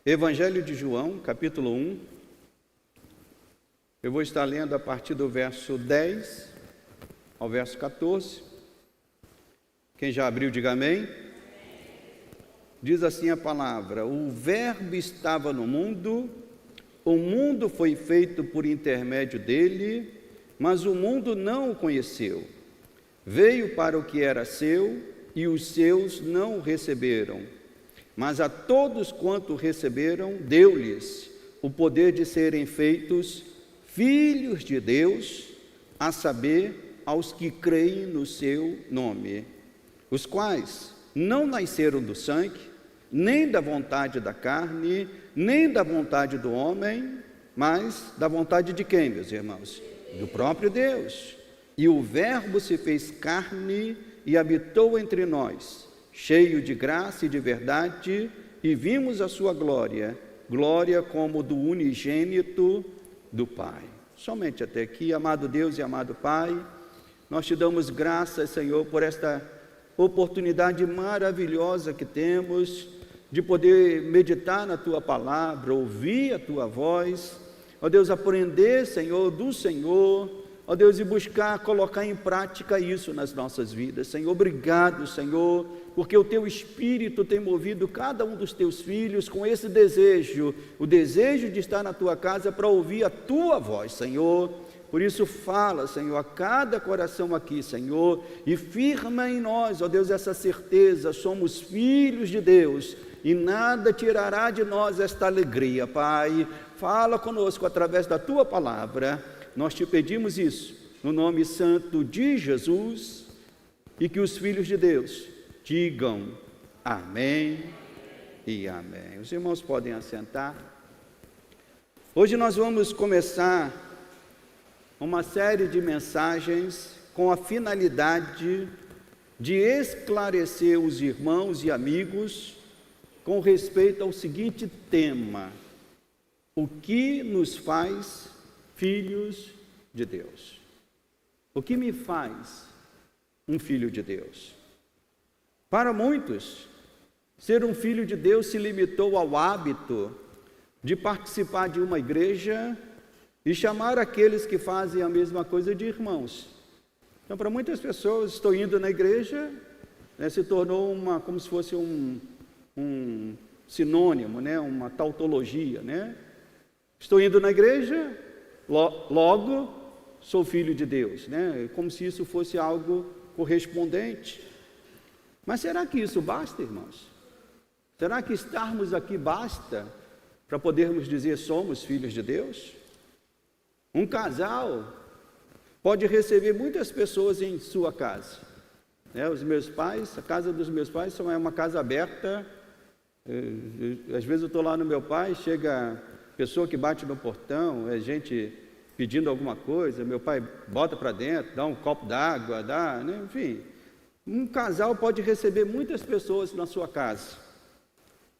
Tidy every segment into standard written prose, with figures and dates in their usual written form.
Evangelho de João, capítulo 1. Eu vou estar lendo a partir do verso 10 ao verso 14. Quem já abriu, diga amém. Diz assim a palavra: o Verbo estava no mundo, o mundo foi feito por intermédio dele, mas o mundo não o conheceu. Veio para o que era seu, e os seus não o receberam. Mas a todos quanto receberam, deu-lhes o poder de serem feitos filhos de Deus, a saber, aos que creem no seu nome, os quais não nasceram do sangue, nem da vontade da carne, nem da vontade do homem, mas da vontade de quem, meus irmãos? Do próprio Deus. E o Verbo se fez carne e habitou entre nós, cheio de graça e de verdade, e vimos a sua glória, glória como do unigênito do Pai. Somente até aqui, amado Deus e amado Pai, nós te damos graças, Senhor, por esta oportunidade maravilhosa que temos de poder meditar na Tua palavra, ouvir a Tua voz, ó Deus, aprender, Senhor, do Senhor, ó Deus, e buscar colocar em prática isso nas nossas vidas. Senhor, obrigado, Senhor, porque o Teu Espírito tem movido cada um dos Teus filhos com esse desejo, o desejo de estar na Tua casa para ouvir a Tua voz, Senhor. Por isso fala, Senhor, a cada coração aqui, Senhor, e firma em nós, ó Deus, essa certeza: somos filhos de Deus, e nada tirará de nós esta alegria. Pai, fala conosco através da Tua palavra. Nós te pedimos isso, no nome santo de Jesus, e que os filhos de Deus digam amém e amém. Os irmãos podem assentar. Hoje nós vamos começar uma série de mensagens com a finalidade de esclarecer os irmãos e amigos com respeito ao seguinte tema: o que nos faz filhos de Deus? O que me faz um filho de Deus? Para muitos, ser um filho de Deus se limitou ao hábito de participar de uma igreja e chamar aqueles que fazem a mesma coisa de irmãos. Então, para muitas pessoas, estou indo na igreja, se tornou como se fosse um sinônimo, uma tautologia, Estou indo na igreja, logo sou filho de Deus, como se isso fosse algo correspondente. Mas será que isso basta, irmãos? Será que estarmos aqui basta para podermos dizer somos filhos de Deus? Um casal pode receber muitas pessoas em sua casa. Os meus pais, a casa dos meus pais é uma casa aberta. Às vezes eu estou lá no meu pai, chega pessoa que bate no portão, gente pedindo alguma coisa, meu pai bota para dentro, dá um copo d'água, enfim. Um casal pode receber muitas pessoas na sua casa.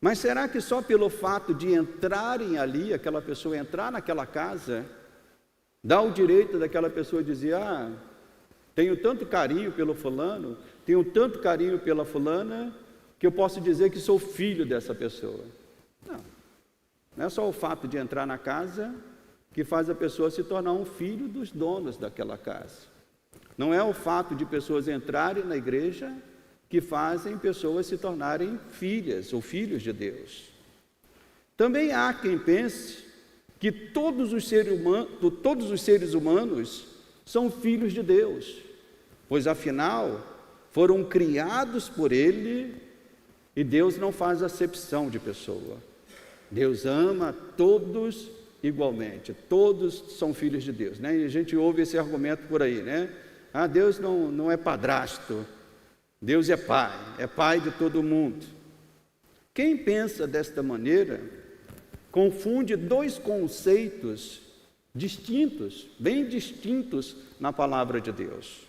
Mas será que só pelo fato de entrarem ali, aquela pessoa entrar naquela casa, dá o direito daquela pessoa dizer: tenho tanto carinho pelo fulano, tenho tanto carinho pela fulana, que eu posso dizer que sou filho dessa pessoa? Não é só o fato de entrar na casa que faz a pessoa se tornar um filho dos donos daquela casa. Não é o fato de pessoas entrarem na igreja que fazem pessoas se tornarem filhas ou filhos de Deus. Também há quem pense que todos os seres humanos são filhos de Deus, pois afinal foram criados por Ele, e Deus não faz acepção de pessoa. Deus ama todos igualmente, todos são filhos de Deus, E a gente ouve esse argumento por aí, Deus não é padrasto, Deus é pai de todo mundo. Quem pensa desta maneira confunde dois conceitos distintos, bem distintos na palavra de Deus.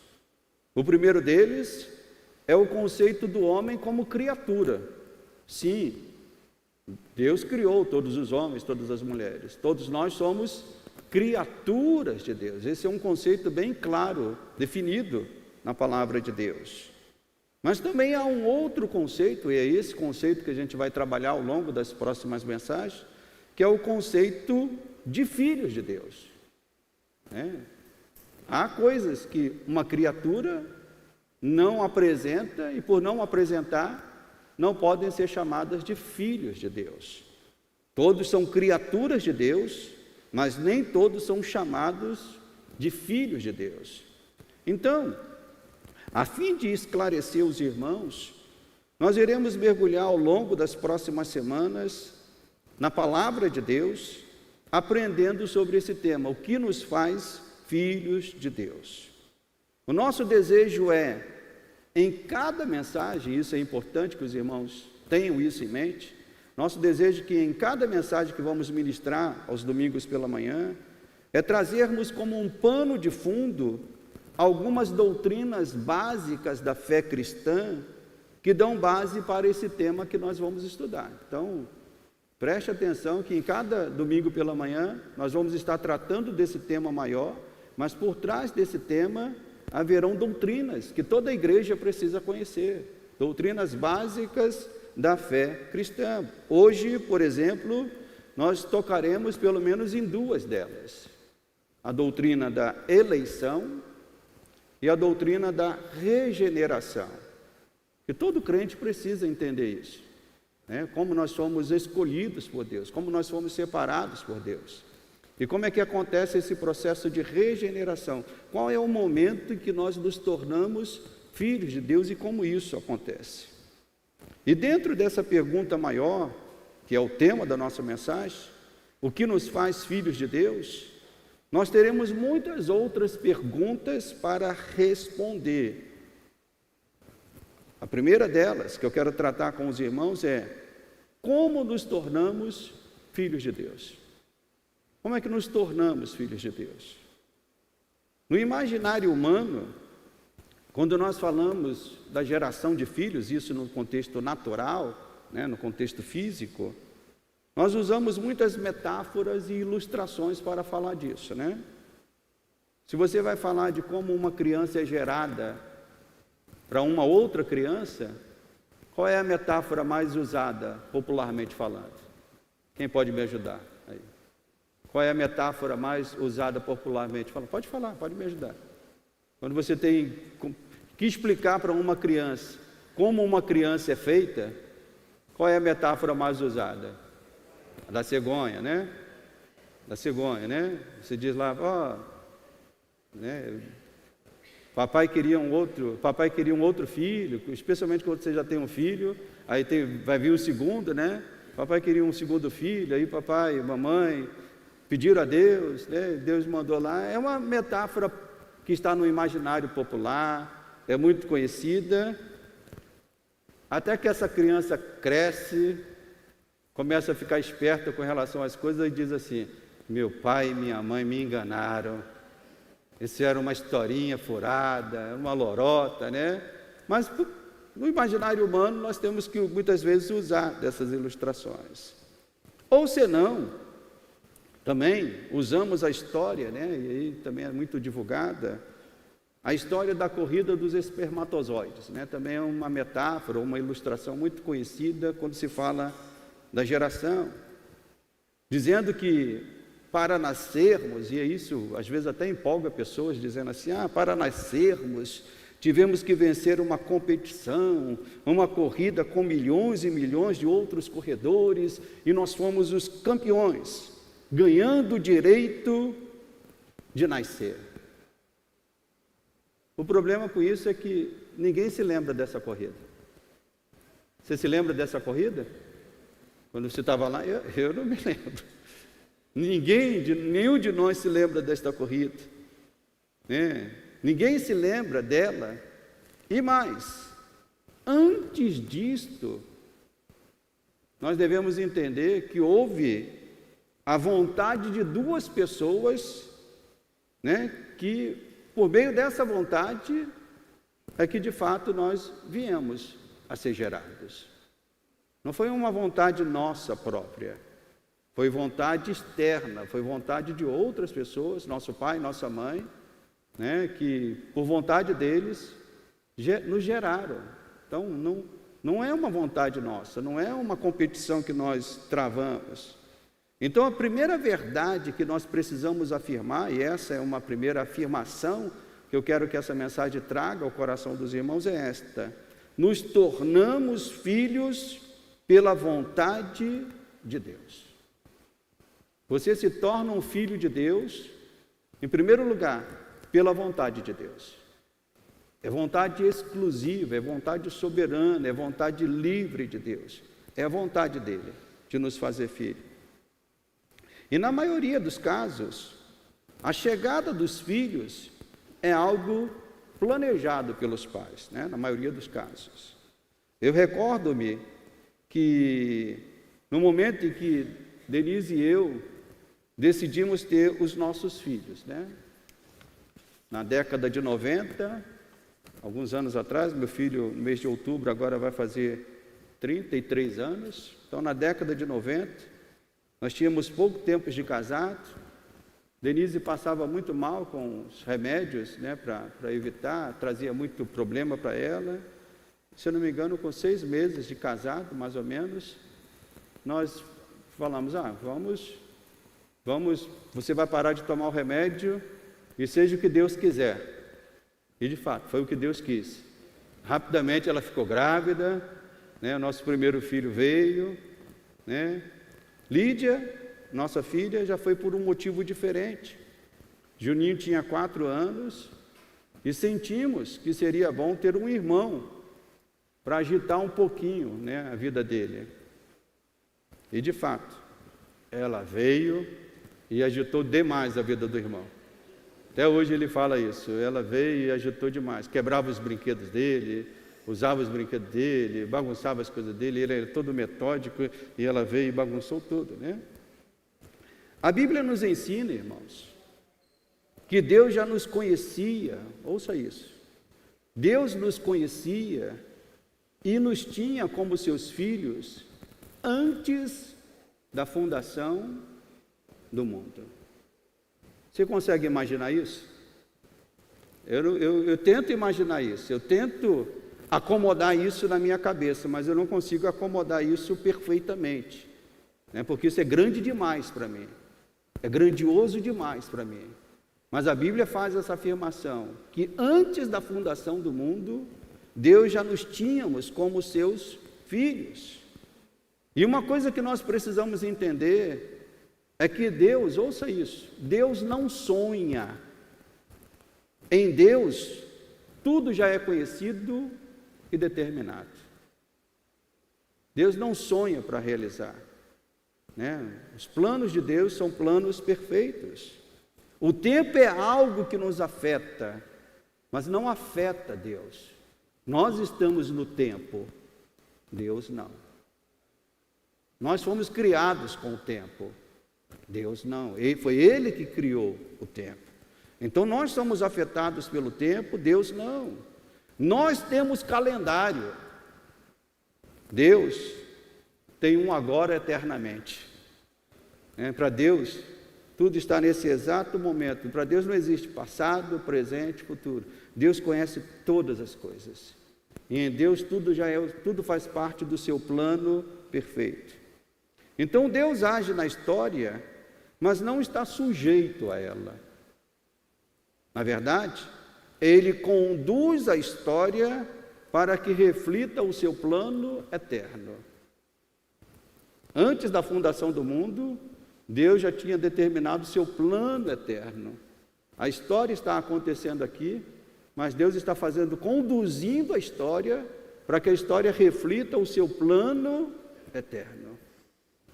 O primeiro deles é o conceito do homem como criatura. Sim, Deus criou todos os homens, todas as mulheres, todos nós somos criaturas de Deus. Esse é um conceito bem claro, definido na palavra de Deus. Mas também há um outro conceito, e é esse conceito que a gente vai trabalhar ao longo das próximas mensagens, que é o conceito de filhos de Deus. Há coisas que uma criatura não apresenta, e por não apresentar, não podem ser chamadas de filhos de Deus. Todos são criaturas de Deus, mas nem todos são chamados de filhos de Deus. Então, a fim de esclarecer os irmãos, nós iremos mergulhar ao longo das próximas semanas na palavra de Deus, aprendendo sobre esse tema, o que nos faz filhos de Deus. O nosso desejo é, em cada mensagem, isso é importante que os irmãos tenham isso em mente, nosso desejo é que em cada mensagem que vamos ministrar aos domingos pela manhã, é trazermos como um pano de fundo algumas doutrinas básicas da fé cristã que dão base para esse tema que nós vamos estudar. Então, preste atenção que em cada domingo pela manhã nós vamos estar tratando desse tema maior, mas por trás desse tema haverão doutrinas que toda a igreja precisa conhecer, doutrinas básicas da fé cristã. Hoje, por exemplo, nós tocaremos pelo menos em duas delas: a doutrina da eleição e a doutrina da regeneração, que todo crente precisa entender isso, como nós somos escolhidos por Deus, como nós fomos separados por Deus, e como é que acontece esse processo de regeneração, qual é o momento em que nós nos tornamos filhos de Deus e como isso acontece. E dentro dessa pergunta maior, que é o tema da nossa mensagem, o que nos faz filhos de Deus, nós teremos muitas outras perguntas para responder. A primeira delas, que eu quero tratar com os irmãos, é: como nos tornamos filhos de Deus? Como é que nos tornamos filhos de Deus? No imaginário humano, quando nós falamos da geração de filhos, isso no contexto natural, no contexto físico, nós usamos muitas metáforas e ilustrações para falar disso, Se você vai falar de como uma criança é gerada para uma outra criança, qual é a metáfora mais usada, popularmente falando? Quem pode me ajudar aí? Qual é a metáfora mais usada popularmente falando? Pode falar, pode me ajudar. Quando você tem que explicar para uma criança como uma criança é feita, qual é a metáfora mais usada? A da cegonha, Da cegonha, Você diz lá, papai queria um outro filho, especialmente quando você já tem um filho, aí vai vir o segundo, Papai queria um segundo filho, aí papai e mamãe pediram a Deus, Deus mandou lá. É uma metáfora que está no imaginário popular, é muito conhecida, até que essa criança cresce, começa a ficar esperta com relação às coisas e diz assim: meu pai e minha mãe me enganaram, isso era uma historinha furada, uma lorota, Mas no imaginário humano nós temos que muitas vezes usar dessas ilustrações. Ou senão, também usamos a história, e aí também é muito divulgada, a história da corrida dos espermatozoides, Também é uma metáfora, uma ilustração muito conhecida quando se fala da geração, dizendo que para nascermos, e isso às vezes até empolga pessoas, dizendo assim: para nascermos tivemos que vencer uma competição, uma corrida com milhões e milhões de outros corredores, e nós fomos os campeões, ganhando o direito de nascer. O problema com isso é que ninguém se lembra dessa corrida. Você se lembra dessa corrida? Quando você estava lá, eu não me lembro. Nenhum de nós se lembra desta corrida. Ninguém se lembra dela. E mais, antes disto, nós devemos entender que houve a vontade de duas pessoas, que por meio dessa vontade é que de fato nós viemos a ser gerados. Não foi uma vontade nossa própria, foi vontade externa, foi vontade de outras pessoas, nosso pai, nossa mãe, que por vontade deles nos geraram. Então, não é uma vontade nossa, não é uma competição que nós travamos. Então, a primeira verdade que nós precisamos afirmar, e essa é uma primeira afirmação que eu quero que essa mensagem traga ao coração dos irmãos, é esta: nos tornamos filhos pela vontade de Deus. Você se torna um filho de Deus, em primeiro lugar, pela vontade de Deus. É vontade exclusiva, é vontade soberana, é vontade livre de Deus. É a vontade dele de nos fazer filho. E na maioria dos casos, a chegada dos filhos é algo planejado pelos pais, né? Na maioria dos casos. Eu recordo-me que no momento em que Denise e eu decidimos ter os nossos filhos, né? Na década de 90, alguns anos atrás, meu filho, no mês de outubro, agora vai fazer 33 anos. Então, na década de 90, nós tínhamos pouco tempo de casado. Denise passava muito mal com os remédios, né, para evitar, trazia muito problema para ela. Se eu não me engano, com 6 meses de casado, mais ou menos, nós falamos, vamos, você vai parar de tomar o remédio e seja o que Deus quiser. E de fato, foi o que Deus quis. Rapidamente ela ficou grávida, né, o nosso primeiro filho veio, né. Lídia, nossa filha, já foi por um motivo diferente. Juninho tinha 4 anos e sentimos que seria bom ter um irmão para agitar um pouquinho, né, a vida dele. E de fato, ela veio e agitou demais a vida do irmão. Até hoje ele fala isso, ela veio e agitou demais, quebrava os brinquedos dele, usava os brinquedos dele, bagunçava as coisas dele, ele era todo metódico e ela veio e bagunçou tudo, né? A Bíblia nos ensina, irmãos, que Deus já nos conhecia, ouça isso, Deus nos conhecia e nos tinha como seus filhos antes da fundação do mundo. Você consegue imaginar isso? Eu tento imaginar isso, eu tento acomodar isso na minha cabeça, mas eu não consigo acomodar isso perfeitamente, né? Porque isso é grande demais para mim, é grandioso demais para mim. Mas a Bíblia faz essa afirmação, que antes da fundação do mundo, Deus já nos tínhamos como seus filhos. E uma coisa que nós precisamos entender é que Deus, ouça isso, Deus não sonha. Em Deus, tudo já é conhecido e determinado. Deus não sonha para realizar, né? Os planos de Deus são planos perfeitos. O tempo é algo que nos afeta, mas não afeta Deus. Nós estamos no tempo, Deus não. Nós fomos criados com o tempo, Deus não. Foi Ele que criou o tempo. Então nós somos afetados pelo tempo, Deus não. Nós temos calendário. Deus tem um agora eternamente. Para Deus, tudo está nesse exato momento. Para Deus não existe passado, presente, futuro. Deus conhece todas as coisas. E em Deus tudo faz parte do seu plano perfeito. Então Deus age na história, mas não está sujeito a ela. Na verdade, Ele conduz a história para que reflita o seu plano eterno. Antes da fundação do mundo, Deus já tinha determinado o seu plano eterno. A história está acontecendo aqui, mas Deus está conduzindo a história para que a história reflita o seu plano eterno.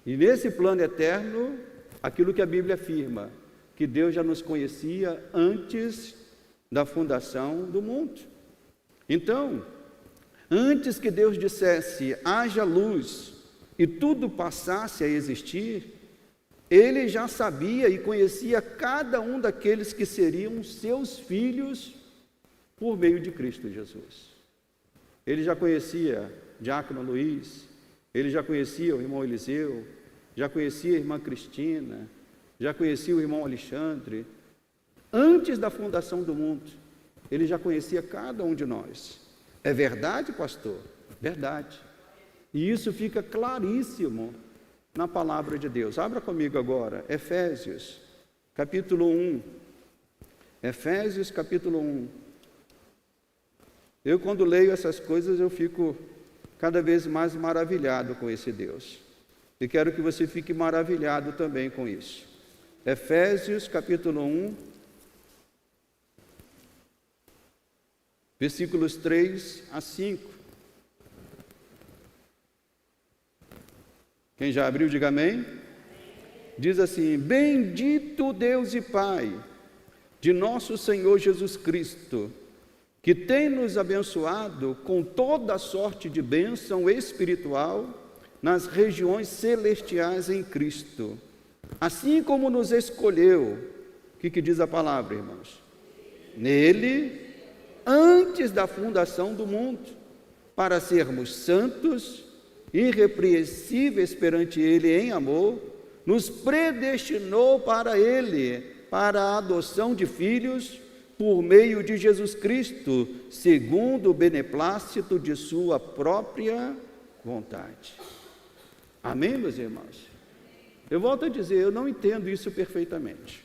E nesse plano eterno, aquilo que a Bíblia afirma, que Deus já nos conhecia antes da fundação do mundo. Então, antes que Deus dissesse, haja luz, e tudo passasse a existir, Ele já sabia e conhecia cada um daqueles que seriam seus filhos por meio de Cristo Jesus. Ele já conhecia Diácono Luiz, ele já conhecia o irmão Eliseu, já conhecia a irmã Cristina, já conhecia o irmão Alexandre. Antes da fundação do mundo, ele já conhecia cada um de nós. É verdade, pastor? Verdade. E isso fica claríssimo na palavra de Deus. Abra comigo agora, Efésios, capítulo 1. Efésios, capítulo 1. Eu, quando leio essas coisas, eu fico cada vez mais maravilhado com esse Deus. E quero que você fique maravilhado também com isso. Efésios, capítulo 1, versículos 3 a 5. Quem já abriu, diga amém. Diz assim: bendito Deus e Pai de nosso Senhor Jesus Cristo, que tem nos abençoado com toda a sorte de bênção espiritual nas regiões celestiais em Cristo, assim como nos escolheu. O que diz a palavra, irmãos? Nele, antes da fundação do mundo, para sermos santos, irrepreensíveis perante Ele em amor, nos predestinou para Ele, para a adoção de filhos, por meio de Jesus Cristo, segundo o beneplácito de sua própria vontade. Amém, meus irmãos? Eu volto a dizer, eu não entendo isso perfeitamente.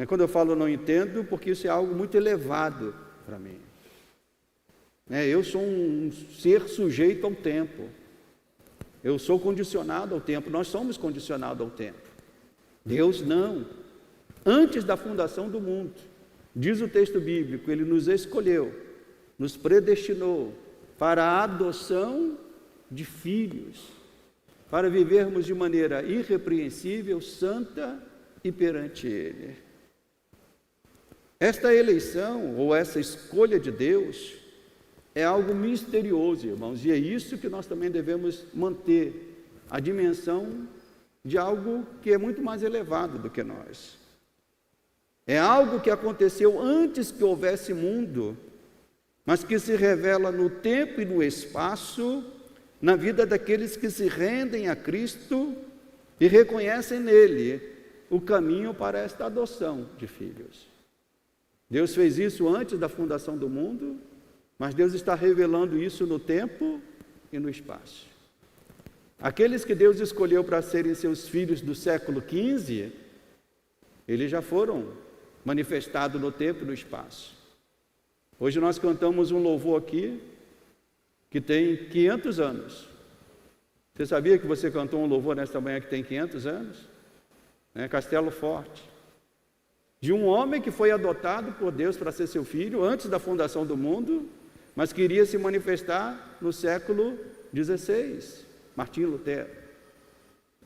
Quando eu falo não entendo, porque isso é algo muito elevado para mim. Eu sou um ser sujeito ao tempo. Eu sou condicionado ao tempo. Nós somos condicionados ao tempo. Deus não. Antes da fundação do mundo, diz o texto bíblico, Ele nos escolheu, nos predestinou para a adoção de filhos, para vivermos de maneira irrepreensível, santa e perante Ele. Esta eleição, ou essa escolha de Deus, é algo misterioso, irmãos, e é isso que nós também devemos manter, a dimensão de algo que é muito mais elevado do que nós. É algo que aconteceu antes que houvesse mundo, mas que se revela no tempo e no espaço, na vida daqueles que se rendem a Cristo e reconhecem nele o caminho para esta adoção de filhos. Deus fez isso antes da fundação do mundo, mas Deus está revelando isso no tempo e no espaço. Aqueles que Deus escolheu para serem seus filhos do século XV, eles já foram manifestados no tempo e no espaço. Hoje nós cantamos um louvor aqui que tem 500 anos. Você sabia que você cantou um louvor nesta manhã que tem 500 anos? Castelo Forte. De um homem que foi adotado por Deus para ser seu filho antes da fundação do mundo, mas queria se manifestar no século XVI, Martinho Lutero.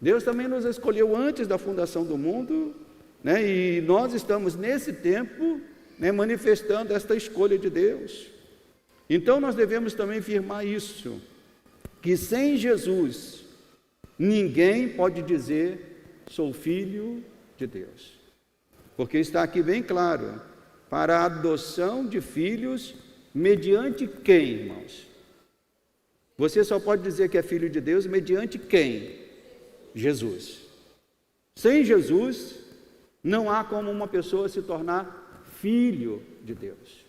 Deus também nos escolheu antes da fundação do mundo, e nós estamos nesse tempo manifestando esta escolha de Deus. Então nós devemos também firmar isso, que sem Jesus ninguém pode dizer sou filho de Deus, porque está aqui bem claro, para a adoção de filhos, mediante quem, irmãos? Você só pode dizer que é filho de Deus mediante quem? Jesus. Sem Jesus, não há como uma pessoa se tornar filho de Deus.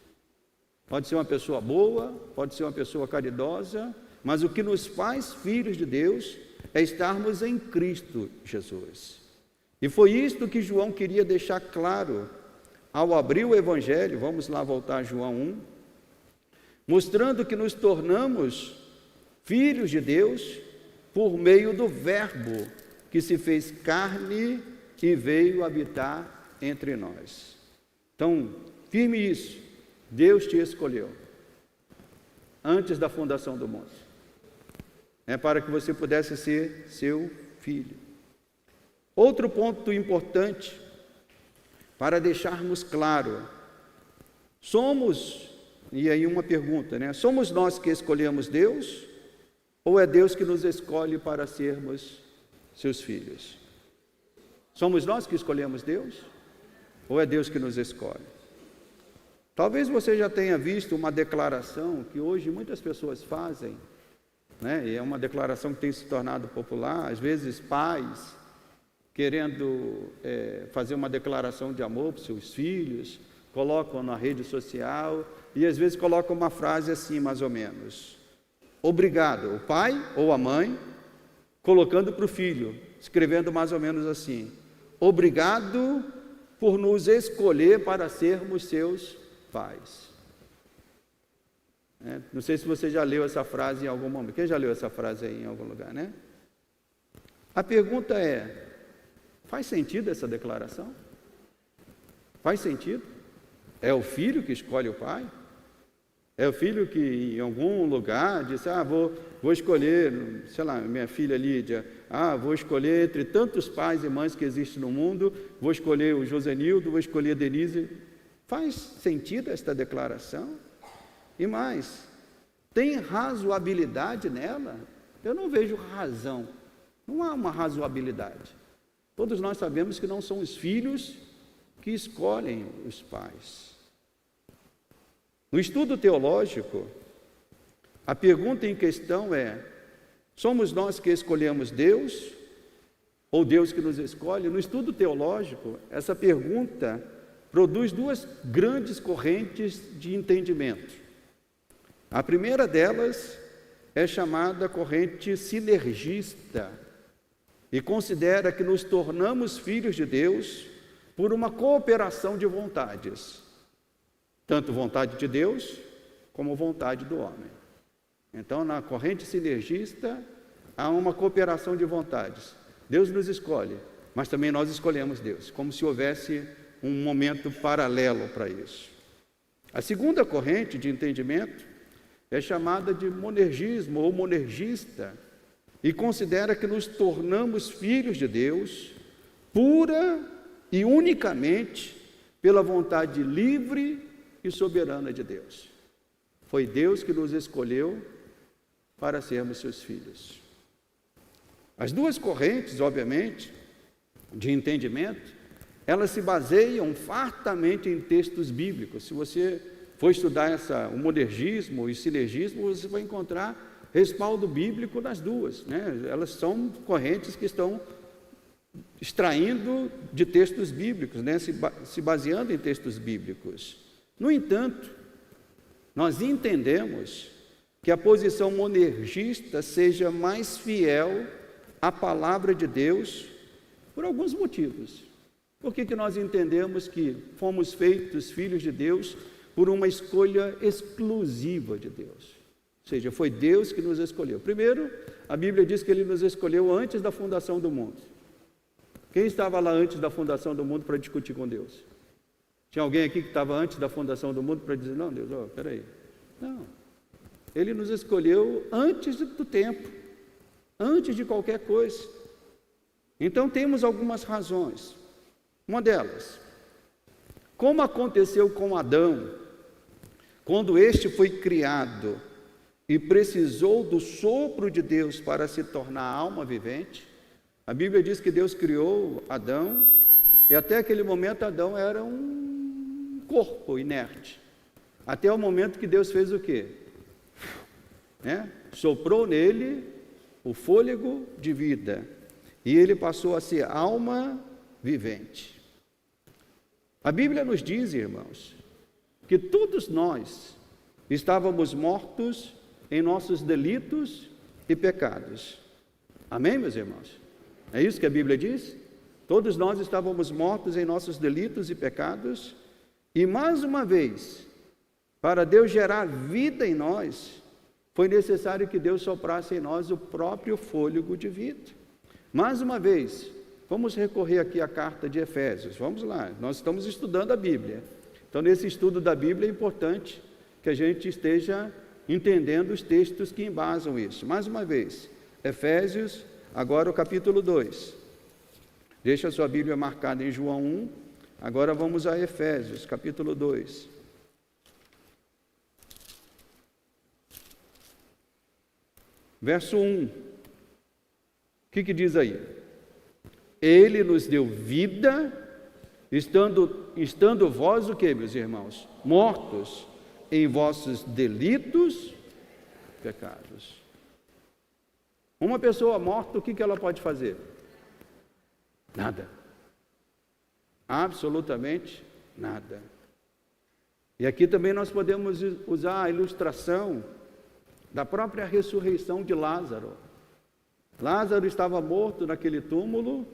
Pode ser uma pessoa boa, pode ser uma pessoa caridosa, mas o que nos faz filhos de Deus é estarmos em Cristo Jesus. E foi isto que João queria deixar claro ao abrir o Evangelho. Vamos lá voltar a João 1, mostrando que nos tornamos filhos de Deus por meio do Verbo que se fez carne e veio habitar entre nós. Então, firme isso, Deus te escolheu antes da fundação do mundo, para que você pudesse ser seu filho. Outro ponto importante, para deixarmos claro, somos, e aí uma pergunta, somos nós que escolhemos Deus, ou é Deus que nos escolhe para sermos seus filhos? Somos nós que escolhemos Deus, ou é Deus que nos escolhe? Talvez você já tenha visto uma declaração que hoje muitas pessoas fazem, e é uma declaração que tem se tornado popular, às vezes pais querendo fazer uma declaração de amor para os seus filhos, colocam na rede social e às vezes colocam uma frase assim, mais ou menos: obrigado, o pai ou a mãe, colocando para o filho, escrevendo mais ou menos assim: obrigado por nos escolher para sermos seus pais. Não sei se você já leu essa frase em algum momento. Quem já leu essa frase aí em algum lugar, né? A pergunta é: faz sentido essa declaração? Faz sentido? É o filho que escolhe o pai? É o filho que em algum lugar disse: vou escolher, sei lá, minha filha Lídia, vou escolher entre tantos pais e mães que existem no mundo, vou escolher o Josenildo, vou escolher a Denise. Faz sentido esta declaração? E mais, tem razoabilidade nela? Eu não vejo razão, não há uma razoabilidade. Todos nós sabemos que não são os filhos que escolhem os pais. No estudo teológico, a pergunta em questão é: somos nós que escolhemos Deus ou Deus que nos escolhe? No estudo teológico, essa pergunta produz duas grandes correntes de entendimento. A primeira delas é chamada corrente sinergista e considera que nos tornamos filhos de Deus por uma cooperação de vontades, tanto vontade de Deus como vontade do homem. Então, na corrente sinergista, há uma cooperação de vontades. Deus nos escolhe, mas também nós escolhemos Deus, como se houvesse um momento paralelo para isso. A segunda corrente de entendimento é chamada de monergismo ou monergista e considera que nos tornamos filhos de Deus pura e unicamente pela vontade livre e soberana de Deus. Foi Deus que nos escolheu para sermos seus filhos. As duas correntes, obviamente, de entendimento, elas se baseiam fartamente em textos bíblicos. Se você for estudar o monergismo e o sinergismo, você vai encontrar respaldo bíblico nas duas, né? Elas são correntes que estão extraindo de textos bíblicos, né? Se baseando em textos bíblicos. No entanto, nós entendemos que a posição monergista seja mais fiel à palavra de Deus por alguns motivos. Por que nós entendemos que fomos feitos filhos de Deus por uma escolha exclusiva de Deus? Ou seja, foi Deus que nos escolheu. Primeiro, a Bíblia diz que Ele nos escolheu antes da fundação do mundo. Quem estava lá antes da fundação do mundo para discutir com Deus? Tinha alguém aqui que estava antes da fundação do mundo para dizer: não, Deus, peraí. Não. Ele nos escolheu antes do tempo, antes de qualquer coisa. Então, temos algumas razões. Uma delas, como aconteceu com Adão, quando este foi criado e precisou do sopro de Deus para se tornar alma vivente. A Bíblia diz que Deus criou Adão e até aquele momento Adão era um corpo inerte. Até o momento que Deus fez o quê? Soprou nele o fôlego de vida e ele passou a ser alma vivente. A Bíblia nos diz, irmãos, que todos nós estávamos mortos em nossos delitos e pecados. Amém, meus irmãos? É isso que a Bíblia diz? Todos nós estávamos mortos em nossos delitos e pecados, e mais uma vez, para Deus gerar vida em nós, foi necessário que Deus soprasse em nós o próprio fôlego de vida. Mais uma vez, vamos recorrer aqui à carta de Efésios. Vamos lá, nós estamos estudando a Bíblia. Então, nesse estudo da Bíblia, é importante que a gente esteja entendendo os textos que embasam isso. Mais uma vez, Efésios, agora o capítulo 2. Deixa a sua Bíblia marcada em João 1. Agora vamos a Efésios, capítulo 2. Verso 1. O que diz aí? Ele nos deu vida, estando vós o quê, meus irmãos? Mortos em vossos delitos, pecados. Uma pessoa morta, o que ela pode fazer? Nada. Absolutamente nada. E aqui também nós podemos usar a ilustração da própria ressurreição de Lázaro. Lázaro estava morto naquele túmulo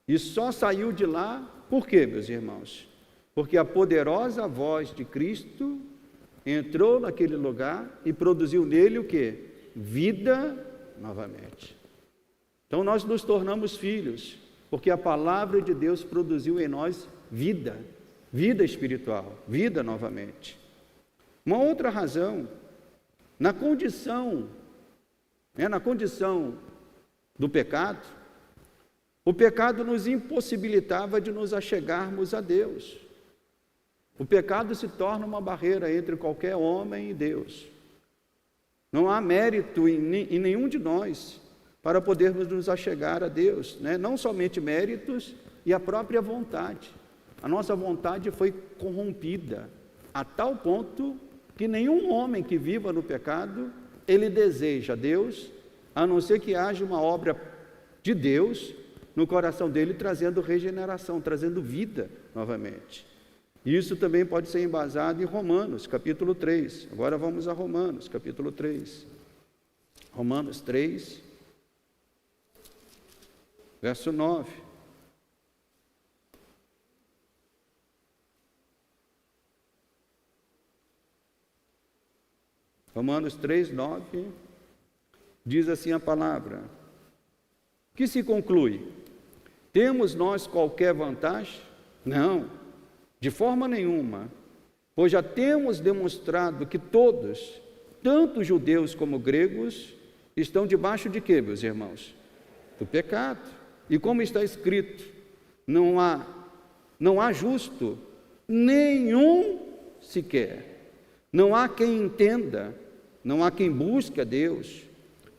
e só saiu de lá, por quê, meus irmãos? Porque a poderosa voz de Cristo entrou naquele lugar e produziu nele o quê? Vida novamente. Então nós nos tornamos filhos, porque a palavra de Deus produziu em nós vida espiritual, vida novamente. Uma outra razão, na condição do pecado, o pecado nos impossibilitava de nos achegarmos a Deus. O pecado se torna uma barreira entre qualquer homem e Deus. Não há mérito em nenhum de nós para podermos nos achegar a Deus, né? Não somente méritos e a própria vontade. A nossa vontade foi corrompida a tal ponto que nenhum homem que viva no pecado, ele deseja Deus, a não ser que haja uma obra de Deus no coração dele, trazendo regeneração, trazendo vida novamente. Isso também pode ser embasado em Romanos, capítulo 3. Agora vamos a Romanos, capítulo 3. Romanos 3, verso 9. Romanos 3, 9, diz assim a palavra: que se conclui? Temos nós qualquer vantagem? Não, de forma nenhuma, pois já temos demonstrado que todos, tanto judeus como gregos, estão debaixo de quê, meus irmãos? Do pecado. E como está escrito, não há justo nenhum sequer, não há quem entenda, não há quem busque a Deus,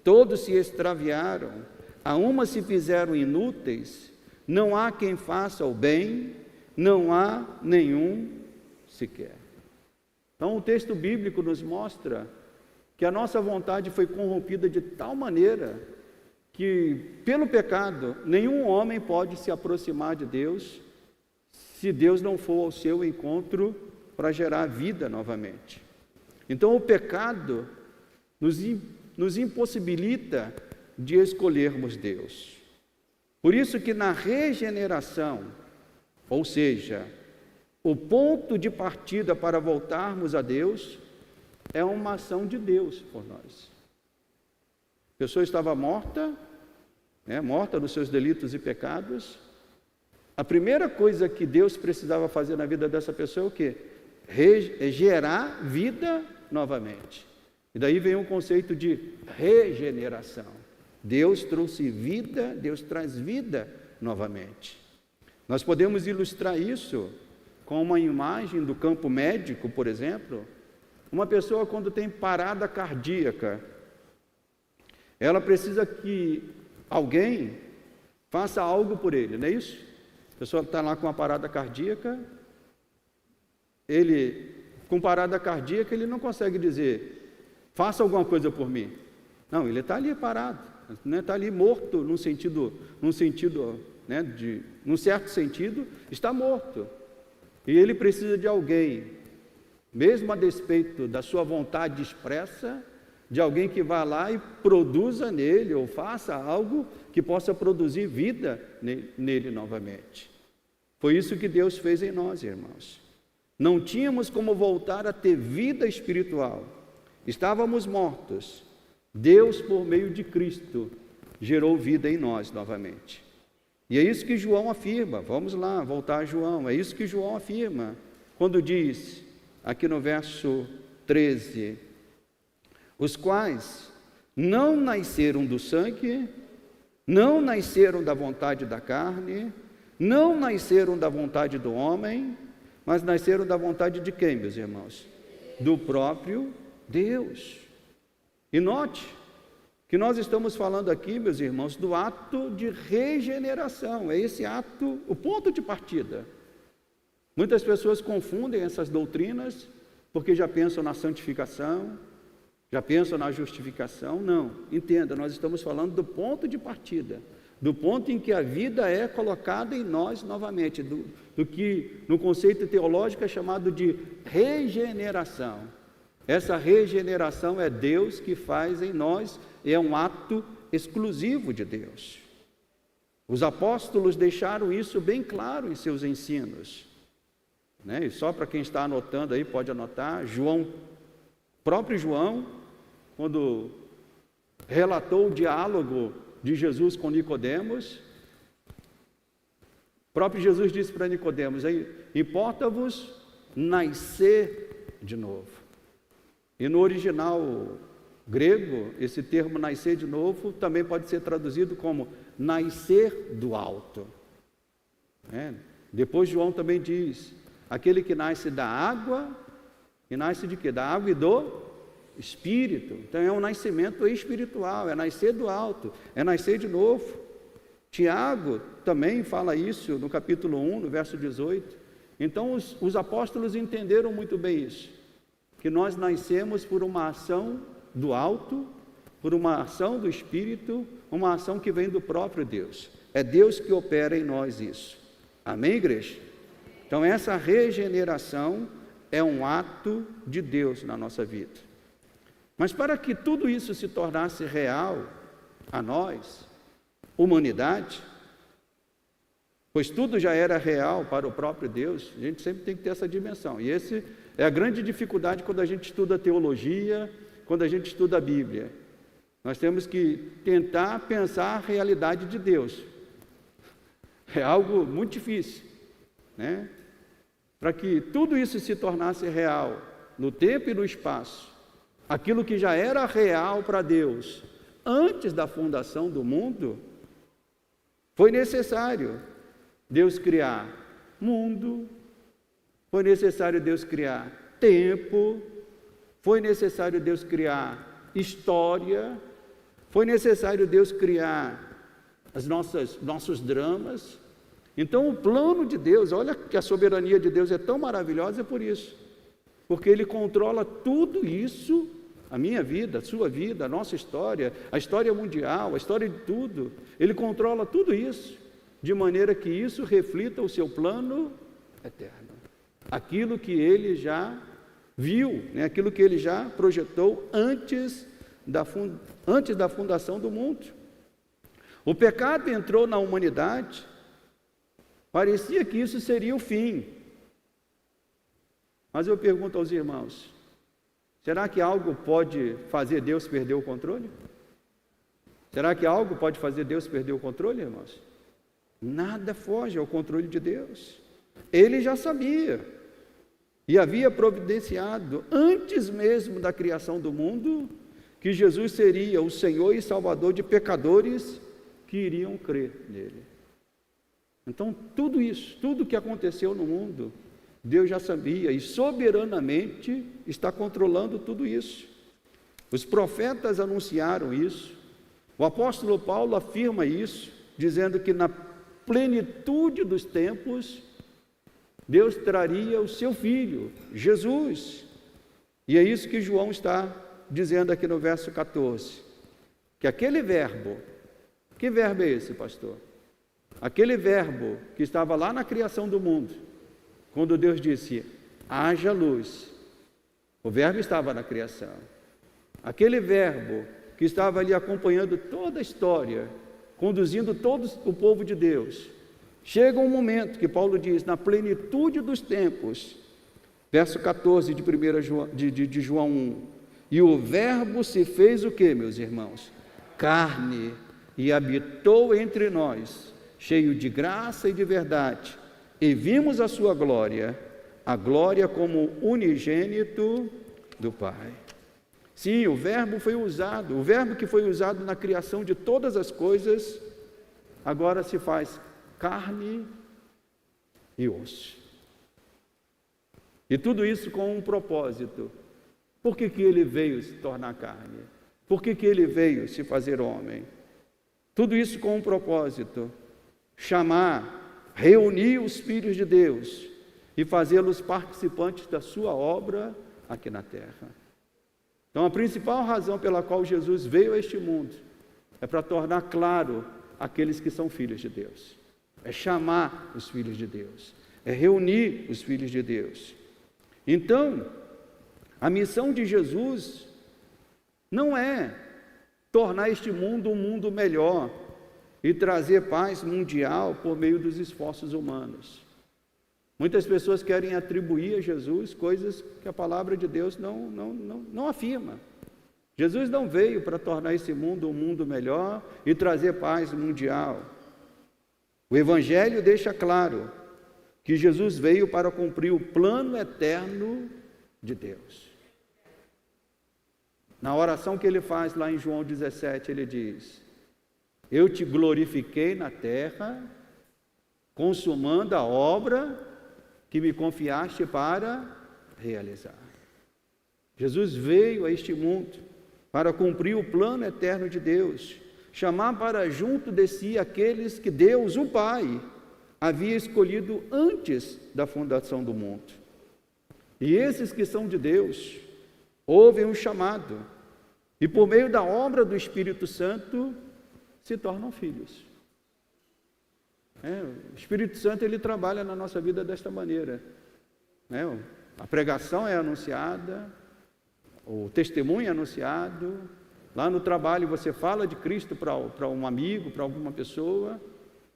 todos se extraviaram, a uma se fizeram inúteis, não há quem faça o bem, não há nenhum sequer. Então o texto bíblico nos mostra que a nossa vontade foi corrompida de tal maneira que, pelo pecado, nenhum homem pode se aproximar de Deus se Deus não for ao seu encontro para gerar vida novamente. Então o pecado nos impossibilita de escolhermos Deus. Por isso que na regeneração, ou seja, o ponto de partida para voltarmos a Deus é uma ação de Deus por nós. A pessoa estava morta, morta nos seus delitos e pecados. A primeira coisa que Deus precisava fazer na vida dessa pessoa é o quê? Gerar vida novamente. E daí vem o conceito de regeneração. Deus trouxe vida, Deus traz vida novamente. Nós podemos ilustrar isso com uma imagem do campo médico, por exemplo. Uma pessoa, quando tem parada cardíaca, ela precisa que alguém faça algo por ele, não é isso? A pessoa está lá com uma parada cardíaca, com parada cardíaca, ele não consegue dizer, faça alguma coisa por mim. Não, ele está ali parado, está ali morto, num certo sentido, está morto. E ele precisa de alguém, mesmo a despeito da sua vontade expressa, de alguém que vá lá e produza nele, ou faça algo que possa produzir vida nele novamente. Foi isso que Deus fez em nós, irmãos. Não tínhamos como voltar a ter vida espiritual. Estávamos mortos. Deus, por meio de Cristo, gerou vida em nós novamente. E é isso que João afirma. Vamos lá, voltar a João. É isso que João afirma, quando diz, aqui no verso 13, os quais não nasceram do sangue, não nasceram da vontade da carne, não nasceram da vontade do homem, mas nasceram da vontade de quem, meus irmãos? Do próprio Deus. E note que nós estamos falando aqui, meus irmãos, do ato de regeneração. É esse ato, o ponto de partida. Muitas pessoas confundem essas doutrinas porque já pensam na santificação, já pensam na justificação. Não, entenda, nós estamos falando do ponto de partida. do ponto em que a vida é colocada em nós novamente, do que no conceito teológico é chamado de regeneração. Essa regeneração é Deus que faz em nós, é um ato exclusivo de Deus. Os apóstolos deixaram isso bem claro em seus ensinos, né? E só para quem está anotando aí, pode anotar, próprio João, quando relatou o diálogo de Jesus com Nicodemos, o próprio Jesus disse para Nicodemos, importa-vos nascer de novo. E no original grego, esse termo nascer de novo também pode ser traduzido como nascer do alto. Depois João também diz, aquele que nasce da água, e nasce de quê? Da água e do Espírito. Então é um nascimento espiritual, é nascer do alto, é nascer de novo. Tiago também fala isso no capítulo 1, no verso 18. Então os apóstolos entenderam muito bem isso, que nós nascemos por uma ação do alto, por uma ação do Espírito, uma ação que vem do próprio Deus. É Deus que opera em nós isso. Amém, igreja? Então essa regeneração é um ato de Deus na nossa vida. Mas para que tudo isso se tornasse real a nós, humanidade, pois tudo já era real para o próprio Deus, a gente sempre tem que ter essa dimensão. E essa é a grande dificuldade quando a gente estuda teologia, quando a gente estuda a Bíblia. Nós temos que tentar pensar a realidade de Deus. É algo muito difícil, né? Para que tudo isso se tornasse real, no tempo e no espaço, aquilo que já era real para Deus, antes da fundação do mundo, foi necessário Deus criar mundo, foi necessário Deus criar tempo, foi necessário Deus criar história, foi necessário Deus criar nossos dramas. Então o plano de Deus, olha que a soberania de Deus é tão maravilhosa por isso, porque Ele controla tudo isso, a minha vida, a sua vida, a nossa história, a história mundial, a história de tudo. Ele controla tudo isso, de maneira que isso reflita o seu plano eterno. Aquilo que Ele já viu, né? Aquilo que Ele já projetou antes da fundação do mundo. O pecado entrou na humanidade, parecia que isso seria o fim. Mas eu pergunto aos irmãos, será que algo pode fazer Deus perder o controle? Será que algo pode fazer Deus perder o controle, irmãos? Nada foge ao controle de Deus. Ele já sabia e havia providenciado, antes mesmo da criação do mundo, que Jesus seria o Senhor e Salvador de pecadores que iriam crer nele. Então, tudo isso, tudo que aconteceu no mundo, Deus já sabia e soberanamente está controlando tudo isso. Os profetas anunciaram isso. O apóstolo Paulo afirma isso, dizendo que na plenitude dos tempos, Deus traria o seu Filho, Jesus. E é isso que João está dizendo aqui no verso 14. Que aquele verbo, que verbo é esse, pastor? Aquele verbo que estava lá na criação do mundo, quando Deus disse, haja luz, o verbo estava na criação. Aquele verbo que estava ali acompanhando toda a história, conduzindo todo o povo de Deus. Chega um momento que Paulo diz, na plenitude dos tempos, verso 14 de João 1, e o verbo se fez o quê, meus irmãos? Carne, e habitou entre nós, cheio de graça e de verdade, e vimos a sua glória, a glória como unigênito do Pai. Sim, o verbo foi usado, o verbo que foi usado na criação de todas as coisas, agora se faz carne e osso. E tudo isso com um propósito. Por que ele veio se tornar carne? Por que ele veio se fazer homem? Tudo isso com um propósito. Chamar, reunir os filhos de Deus e fazê-los participantes da sua obra aqui na terra. Então, a principal razão pela qual Jesus veio a este mundo é para tornar claro aqueles que são filhos de Deus. É chamar os filhos de Deus. É reunir os filhos de Deus. Então, a missão de Jesus não é tornar este mundo um mundo melhor e trazer paz mundial por meio dos esforços humanos. Muitas pessoas querem atribuir a Jesus coisas que a palavra de Deus não afirma. Jesus não veio para tornar esse mundo um mundo melhor e trazer paz mundial. O Evangelho deixa claro que Jesus veio para cumprir o plano eterno de Deus. Na oração que ele faz lá em João 17, ele diz: eu te glorifiquei na terra, consumando a obra que me confiaste para realizar. Jesus veio a este mundo para cumprir o plano eterno de Deus, chamar para junto de si aqueles que Deus, o Pai, havia escolhido antes da fundação do mundo. E esses que são de Deus, ouvem um chamado, e por meio da obra do Espírito Santo, se tornam filhos. O Espírito Santo, ele trabalha na nossa vida desta maneira. A pregação é anunciada, o testemunho é anunciado, lá no trabalho você fala de Cristo para um amigo, para alguma pessoa,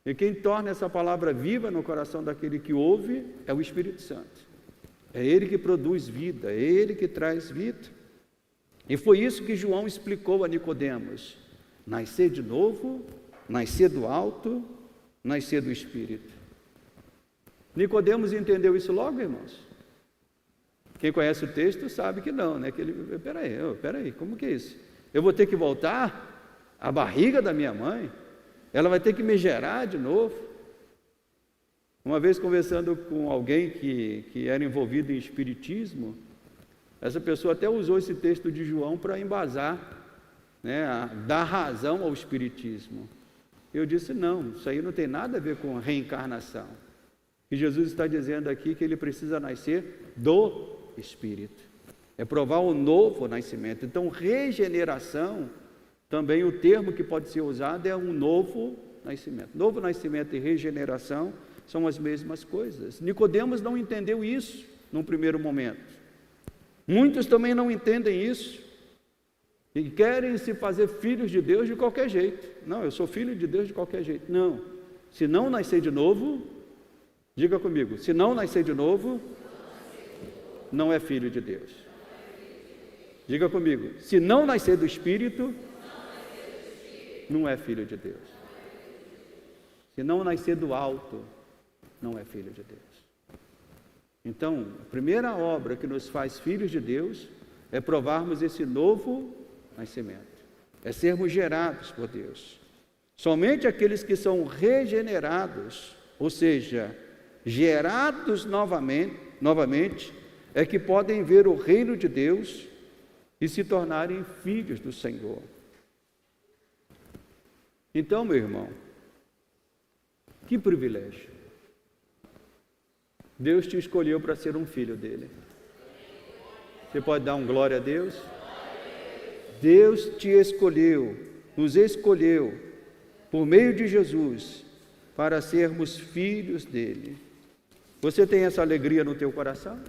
e quem torna essa palavra viva no coração daquele que ouve é o Espírito Santo. É Ele que produz vida, é Ele que traz vida. E foi isso que João explicou a Nicodemos: nascer de novo, nascer do alto, nascer do Espírito. Nicodemos entendeu isso logo, irmãos? Quem conhece o texto sabe que não, né? Que ele, peraí, como que é isso? Eu vou ter que voltar à barriga da minha mãe? Ela vai ter que me gerar de novo? Uma vez conversando com alguém que era envolvido em espiritismo, essa pessoa até usou esse texto de João para embasar, dar razão ao espiritismo. Eu disse: não, isso aí não tem nada a ver com reencarnação. E Jesus está dizendo aqui que ele precisa nascer do Espírito. É provar o novo nascimento. Então, regeneração, também o termo que pode ser usado é um novo nascimento. Novo nascimento e regeneração são as mesmas coisas. Nicodemos não entendeu isso num primeiro momento. Muitos também não entendem isso e querem se fazer filhos de Deus de qualquer jeito. Não, eu sou filho de Deus de qualquer jeito. Não, se não nascer de novo, diga comigo, se não nascer de novo, não é filho de Deus. Diga comigo, se não nascer do Espírito, não é filho de Deus. Se não nascer do alto, não é filho de Deus. Então, a primeira obra que nos faz filhos de Deus é provarmos esse novo nascimento, é sermos gerados por Deus. Somente aqueles que são regenerados, ou seja, gerados novamente, é que podem ver o reino de Deus e se tornarem filhos do Senhor. Então, meu irmão, que privilégio! Deus te escolheu para ser um filho dele. Você pode dar um glória a Deus? Deus te escolheu, nos escolheu, por meio de Jesus, para sermos filhos dele. Você tem essa alegria no teu coração?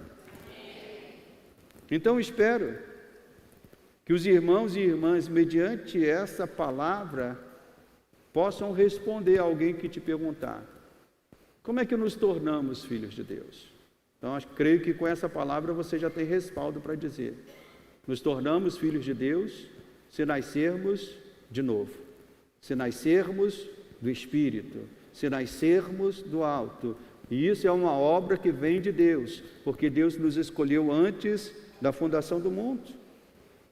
Então espero que os irmãos e irmãs, mediante essa palavra, possam responder a alguém que te perguntar: como é que nos tornamos filhos de Deus? Então, creio que com essa palavra você já tem respaldo para dizer: nos tornamos filhos de Deus se nascermos de novo, se nascermos do Espírito, se nascermos do alto. E isso é uma obra que vem de Deus, porque Deus nos escolheu antes da fundação do mundo.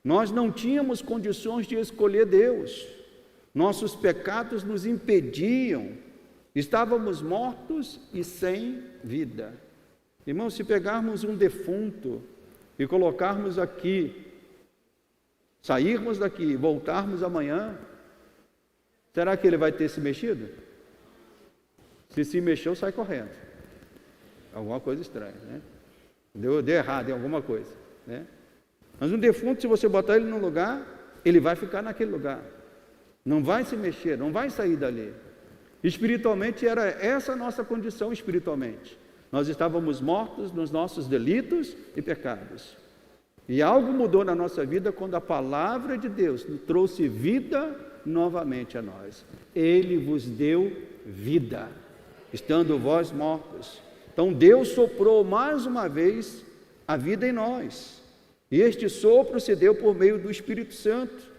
Nós não tínhamos condições de escolher Deus, nossos pecados nos impediam, estávamos mortos e sem vida. Irmãos, se pegarmos um defunto e colocarmos aqui, sairmos daqui e voltarmos amanhã, será que ele vai ter se mexido? Se mexeu, sai correndo. Alguma coisa estranha, né? Deu errado em alguma coisa, né? Mas um defunto, se você botar ele num lugar, ele vai ficar naquele lugar. Não vai se mexer, não vai sair dali. Espiritualmente era essa a nossa condição espiritualmente. Nós estávamos mortos nos nossos delitos e pecados. E algo mudou na nossa vida quando a palavra de Deus nos trouxe vida novamente a nós. Ele vos deu vida, estando vós mortos. Então Deus soprou mais uma vez a vida em nós. E este sopro se deu por meio do Espírito Santo,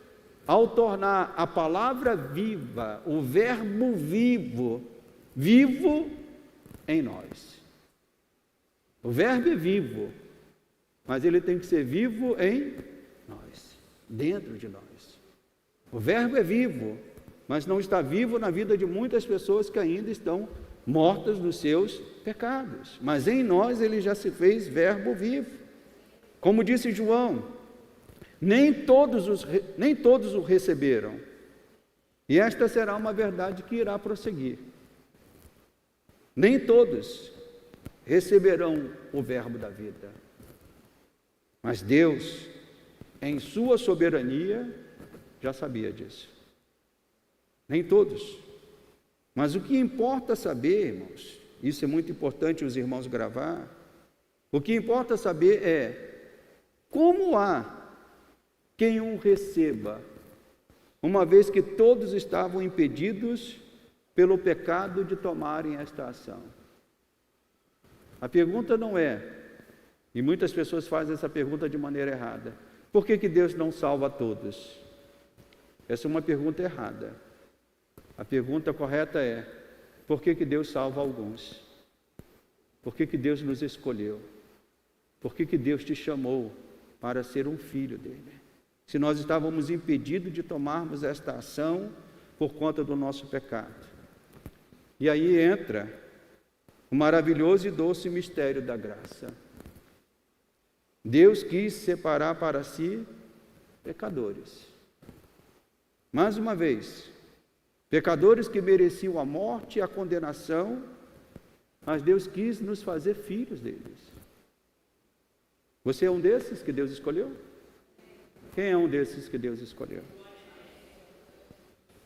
ao tornar a palavra viva, o verbo vivo, vivo em nós. O verbo é vivo, mas ele tem que ser vivo em nós, dentro de nós. O verbo é vivo, mas não está vivo na vida de muitas pessoas que ainda estão mortas nos seus pecados. Mas em nós ele já se fez verbo vivo. Como disse João, nem todos o receberam. E esta será uma verdade que irá prosseguir. Nem todos receberão o verbo da vida. Mas Deus, em sua soberania, já sabia disso. Nem todos. Mas o que importa saber, irmãos, isso é muito importante os irmãos gravar, o que importa saber é como há quem o receba, uma vez que todos estavam impedidos pelo pecado de tomarem esta ação. A pergunta não é, e muitas pessoas fazem essa pergunta de maneira errada, por que Deus não salva todos? Essa é uma pergunta errada. A pergunta correta é, por que Deus salva alguns? Por que Deus nos escolheu? Por que Deus te chamou para ser um filho dele? Se nós estávamos impedidos de tomarmos esta ação por conta do nosso pecado. E aí entra o maravilhoso e doce mistério da graça. Deus quis separar para si pecadores. Mais uma vez, pecadores que mereciam a morte e a condenação, mas Deus quis nos fazer filhos deles. Você é um desses que Deus escolheu? Quem é um desses que Deus escolheu?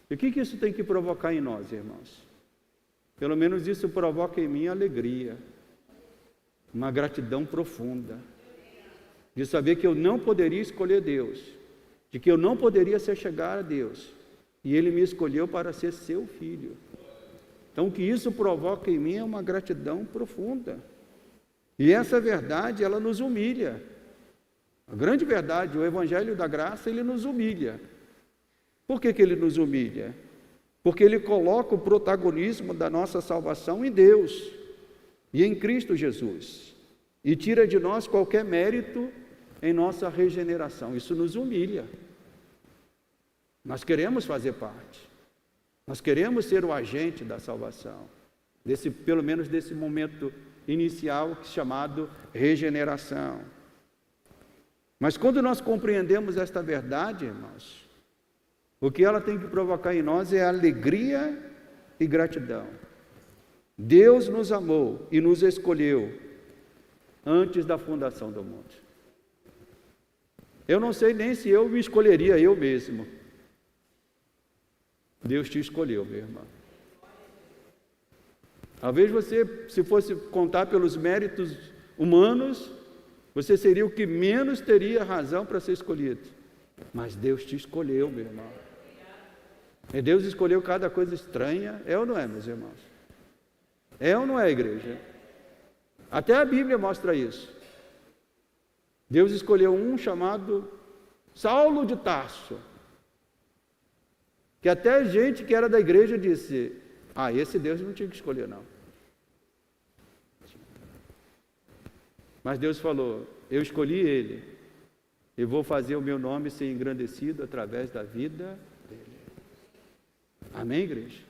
E o que isso tem que provocar em nós, irmãos? Pelo menos isso provoca em mim alegria, uma gratidão profunda, de saber que eu não poderia escolher Deus, de que eu não poderia se chegar a Deus, e Ele me escolheu para ser seu filho. Então, o que isso provoca em mim é uma gratidão profunda. E essa verdade, ela nos humilha. A grande verdade, o Evangelho da Graça, ele nos humilha. Por que ele nos humilha? Porque ele coloca o protagonismo da nossa salvação em Deus e em Cristo Jesus. E tira de nós qualquer mérito em nossa regeneração. Isso nos humilha. Nós queremos fazer parte. Nós queremos ser o agente da salvação. Pelo menos desse momento inicial chamado regeneração. Mas quando nós compreendemos esta verdade, irmãos, o que ela tem que provocar em nós é alegria e gratidão. Deus nos amou e nos escolheu antes da fundação do mundo. Eu não sei nem se eu me escolheria eu mesmo. Deus te escolheu, meu irmão. Talvez você, se fosse contar pelos méritos humanos, você seria o que menos teria razão para ser escolhido. Mas Deus te escolheu, meu irmão. E Deus escolheu cada coisa estranha, é ou não é, meus irmãos? É ou não é, igreja? Até a Bíblia mostra isso. Deus escolheu um chamado Saulo de Tarso, que até gente que era da igreja disse, esse Deus não tinha que escolher, não. Mas Deus falou, eu escolhi ele, e vou fazer o meu nome ser engrandecido através da vida dele. Amém, igreja?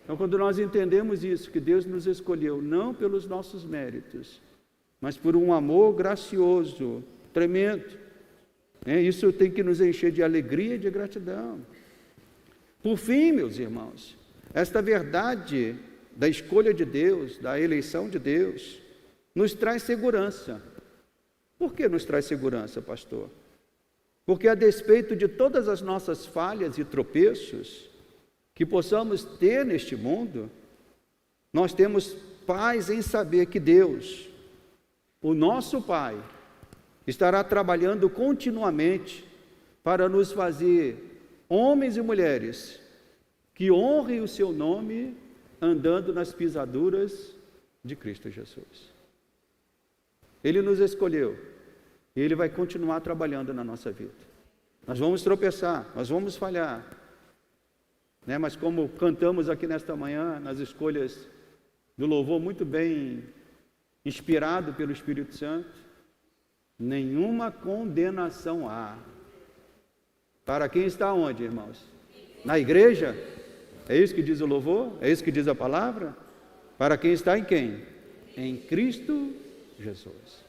Então, quando nós entendemos isso, que Deus nos escolheu, não pelos nossos méritos, mas por um amor gracioso, tremendo, isso tem que nos encher de alegria e de gratidão. Por fim, meus irmãos, esta verdade da escolha de Deus, da eleição de Deus, nos traz segurança. Por que nos traz segurança, pastor? Porque a despeito de todas as nossas falhas e tropeços que possamos ter neste mundo, nós temos paz em saber que Deus, o nosso Pai, estará trabalhando continuamente para nos fazer homens e mulheres que honrem o seu nome andando nas pisaduras de Cristo Jesus. Ele nos escolheu e Ele vai continuar trabalhando na nossa vida. Nós vamos tropeçar, nós vamos falhar, né? Mas como cantamos aqui nesta manhã, nas escolhas do louvor muito bem inspirado pelo Espírito Santo, nenhuma condenação há. Para quem está onde, irmãos? Na igreja? É isso que diz o louvor? É isso que diz a palavra? Para quem está em quem? Em Cristo Jesus.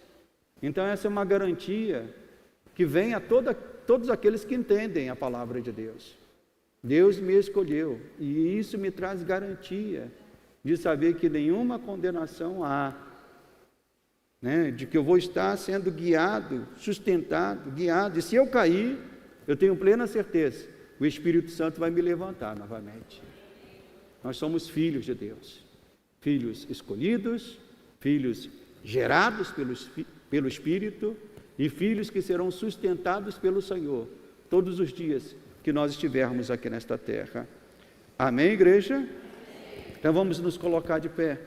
Então essa é uma garantia que vem a todos aqueles que entendem a palavra de Deus. Deus me escolheu e isso me traz garantia de saber que nenhuma condenação há, né? De que eu vou estar sendo guiado, sustentado, guiado, e se eu cair, eu tenho plena certeza, o Espírito Santo vai me levantar novamente. Nós somos filhos de Deus, filhos escolhidos, filhos gerados pelo Espírito e filhos que serão sustentados pelo Senhor todos os dias que nós estivermos aqui nesta terra. Amém, igreja? Então vamos nos colocar de pé.